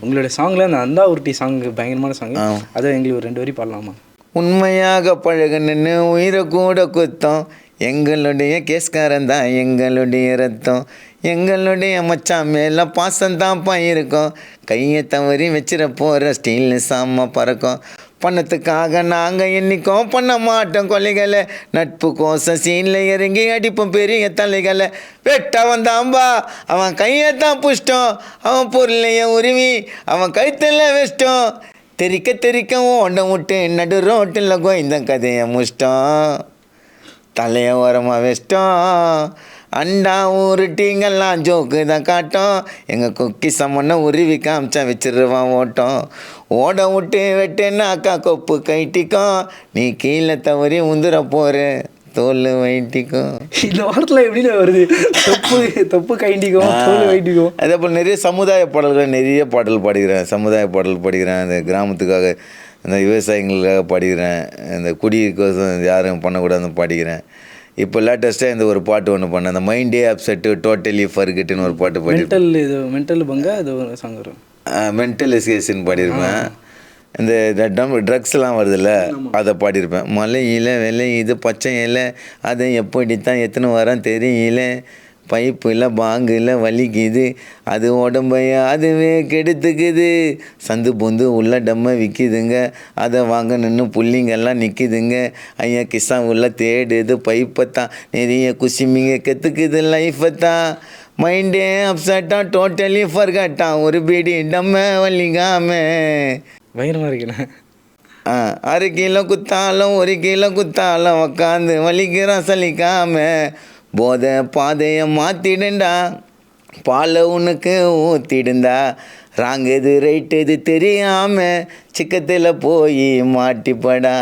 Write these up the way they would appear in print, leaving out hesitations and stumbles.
உங்களோட சாங்கில் அந்த அந்தா உருட்டி சாங் பயங்கரமான சாங், அதை எங்களுக்கு ஒரு 2 வரி பாடலாமா? உண்மையாக பழகணுன்னு உயிரை கூட குத்தம், எங்களுடைய கேஸ்காரன் தான் எங்களுடைய ரத்தம், எங்களுடைய மச்சான் மேலே பாசந்தான்ப்பா இருக்கும், கையை தவறி வச்சிட போகிற ஸ்டீல் சாம பறக்கும், பணத்துக்காக நாங்கள் என்னைக்கும் பண்ண மாட்டோம் கொலைகளை, நட்பு கோசம் சீனில் இறங்கி அடிப்போம் பெரிய தலைகளை, வெட்ட வந்தாம்பா அவன் கையைத்தான் புஷ்டம், அவன் பொருளைய உருவி அவன் கைத்தில் வெஷ்டம், தெரிக்க தெரிக்க ஓண்ட விட்டு நடு ரோட்டில் கோய்ந்த கதையை முஷ்டம், தலையை ஓரமாக வெஷ்டம், அண்டா ஊருட்டிங்கெல்லாம் ஜோக்கு தான் காட்டும், எங்கள் குக்கி சம்மனை உருவி காமிச்சா வச்சிருவான் ஓட்டம், ஓட விட்டு வெட்டுன்னு அக்கா கொப்பு கைட்டிக்கும், நீ கீழே தவறி உந்துர போகிற தோல் வைட்டிக்கும். இந்த வாரத்தில் எப்படின்னு வருது, தொப்பு தொப்பு கைண்டிக்கும் தோல் வைட்டிக்கும். அதே போல் நிறைய சமுதாய பாடல்கள் நிறைய பாடல் பாடுகிறேன், சமுதாய பாடல் பாடுகிறேன், அந்த கிராமத்துக்காக அந்த விவசாயிகளுக்காக பாடுகிறேன், இந்த குடிக்கோசம் யாரும் பண்ணக்கூடாதுன்னு பாடுகிறேன். இப்போ லேட்டஸ்ட்டாக இந்த ஒரு பாட்டு ஒன்று பண்ணேன், அந்த மைண்டே அப்செட்டு டோட்டலி ஃபர்கெட்டுன்னு ஒரு பாட்டு பாடி, மென்டல் பங்கா இது ஒரு சாங் வரும், மென்டல் எஸ்கேஷன் பாடியிருப்பேன். இந்த ட்ரக்ஸ்லாம் வருதுல்ல அதை பாடியிருப்பேன். மலையில் விளையுது பச்சை இலை, அதை எப்படித்தான் எத்தனை வாரம் தெரியல, பைப்பில் பாங்கில் வலிக்குது, அது உடம்பைய அதுவே கெடுத்துக்குது, சந்து பொந்து உள்ள டம்மை விற்கிதுங்க, அதை வாங்க நின்று புள்ளிங்கெல்லாம் நிற்கிதுங்க, ஐயா கிஸ்ஸா உள்ள தேடுது பைப்பைத்தான், நிறைய குசிமிங்க கற்றுக்குது லைஃப்பைத்தான், மைண்டே அப்செட்டாக டோட்டலி ஃபர்கட்டான், ஒரு பீடி டம்ம வலிக்காம. பயங்கரமாக இருக்குண்ணே. 6 கிலோ குத்தாலும் 1 கிலோ குத்தாலும் உக்காந்து வலிக்கிறான் சலிக்காம, போதை பாதையை மாற்றிடுண்டா, பாலை உனக்கு ஊற்றிடுந்தா, ராங் எது ரைட் எது தெரியாமல் சிக்கத்தில் போய் மாட்டிப்படா,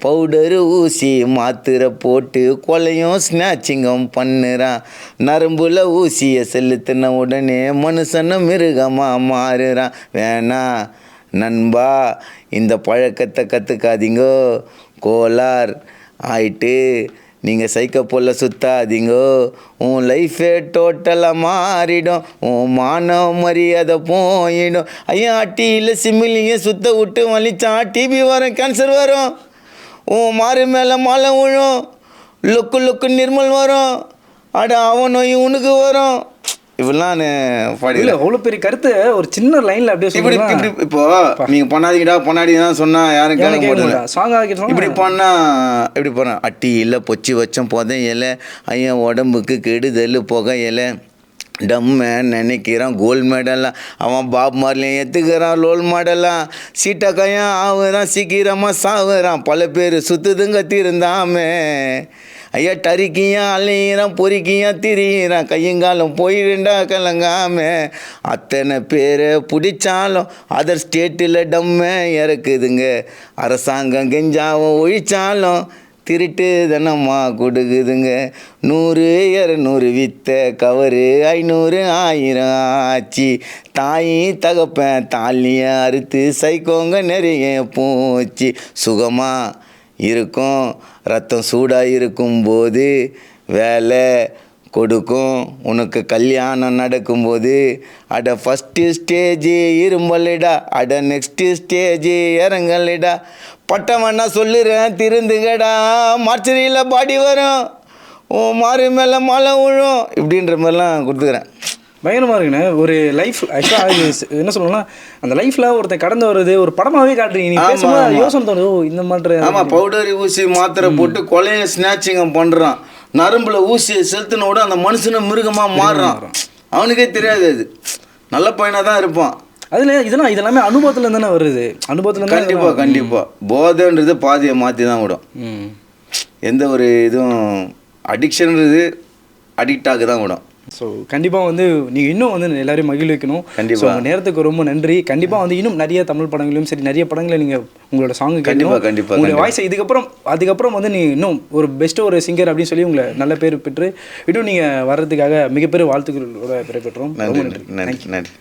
பவுடரு ஊசி மாத்திரை போட்டு கொலையும் ஸ்நாச்சிங்கும் பண்ணுறான், நரம்புல ஊசியை செலுத்தின உடனே மனுஷனும் மிருகமாக மாறுறான், வேணா நண்பா இந்த பழக்கத்தை கற்றுக்காதீங்கோ, கோளார் ஆயிட்டு நீங்கள் சைக்கோ போல் சுத்தாதீங்கோ, உன் லைஃபே டோட்டலாக மாறிடும், உன் மானம் மரியாதை போயிடும், ஐயா டீயில் சிமிலியை சுத்த விட்டு வலிச்சா டிபி வரும் கேன்சர் வரும், உன் மாறு மேலே மழை விழும், லுக்கு நிர்மல் வரும், அட அவன் நோய் உனக்கு வரும். இப்படிலாம் பாடியில் அவ்வளோ பெரிய கருத்து ஒரு சின்ன லைனில் அப்படியே இப்படி இப்போ நீங்கள் பண்ணாதீங்கடா பண்ணாதீங்கன்னா சொன்னால் யாரும் கேட்க சாங் இப்படி பண்ணால் எப்படி பண்ண அட்டி இல்லை பொச்சி வச்சோம் புதை இலை, ஐயா உடம்புக்கு கெடுதல் புகை இலை, டம்ம நினைக்கிறான் கோல்டு மெடலாம், அவன் பாப் மார்லையும் ஏற்றுக்கிறான் லோல் மாடலாம், சீட்டா கையான் ஆகுறான் சீக்கிரமாக சாகுறான், பல பேர் சுற்றுதுங்க திருந்தாமே, ஐயா டரிக்கியான் அலையிறான் பொறிக்கியான் திரியிறான், கையங்காலம் போயிடுண்டா கலங்காம, அத்தனை பேரை பிடிச்சாலும் அதர் ஸ்டேட்டில் டம்ம இறக்குதுங்க, அரசாங்கம் கெஞ்சாவும் ஒழிச்சாலும் திருட்டு தனமா கொடுக்குதுங்க, 100 200 வித்த கவரு 500 1000 ஆச்சு, தாய் தகப்பேன் தாலியை அறுத்து சைக்கோங்க நிறைய போச்சு, சுகமாக இருக்கும் ரத்தம் சூடாக இருக்கும்போது வேலை கொடுக்கும், உனக்கு கல்யாணம் நடக்கும்போது அட ஃபஸ்ட்டு ஸ்டேஜு இரும்பலிடா, அட நெக்ஸ்ட்டு ஸ்டேஜு இறங்கலிடா, பட்டம் வேணா சொல்லுறேன் திருந்துகடா, மார்ச்சரியில் பாடி வரும், ஓ மாறு மேலே மழை விழும், இப்படின்ற மாதிரிலாம் கொடுத்துக்கிறேன். பயங்கரமாக இருக்குண்ணே. ஒரு லைஃப் ஆக்சுவலாக என்ன சொல்லணும்னா அந்த லைஃப்பில் ஒருத்தன் கடந்து வருது ஒரு படமாகவே காட்டுறீங்க, நீ பேசும்போது யோசனை தோணுது, ஓ இந்த மாதிரி. ஆமாம், பவுடரி ஊசி மாத்திரை போட்டு கொலையை ஸ்நாச்சிங்கம் பண்ணுறான், நரம்பில் ஊசியை செலுத்தின விட அந்த மனுஷனை மிருகமாக மாறுறான், அவனுக்கே தெரியாது, அது நல்ல பையனாக தான் இருப்பான். அதில் இதெல்லாமே அனுபவத்தில் தானே வருது, அனுபவத்தில் கண்டிப்பாக போதைன்றது பாதியை மாற்றி தான் விடும், எந்த ஒரு இதுவும் அடிக்ஷன்றது அடிக்டாக தான் விடும். ஸோ கண்டிப்பாக வந்து நீங்கள் இன்னும் வந்து எல்லாரையும் மகிழ் வைக்கணும். கண்டிப்பாக உங்கள் நேரத்துக்கு ரொம்ப நன்றி. கண்டிப்பாக வந்து இன்னும் நிறைய தமிழ் படங்களும் சரி நிறைய படங்களை நீங்கள் உங்களோட சாங்கு கண்டிப்பாக உங்களுடைய வாய்ஸை அதுக்கப்புறம் வந்து நீங்கள் இன்னும் ஒரு பெஸ்ட்டு ஒரு சிங்கர் அப்படின்னு சொல்லி உங்களை நல்ல பேர் பெற்று இன்னும் நீங்கள் வர்றதுக்காக மிகப்பெரிய வாழ்த்துக்களோட பெற பெற்றோம். நன்றி.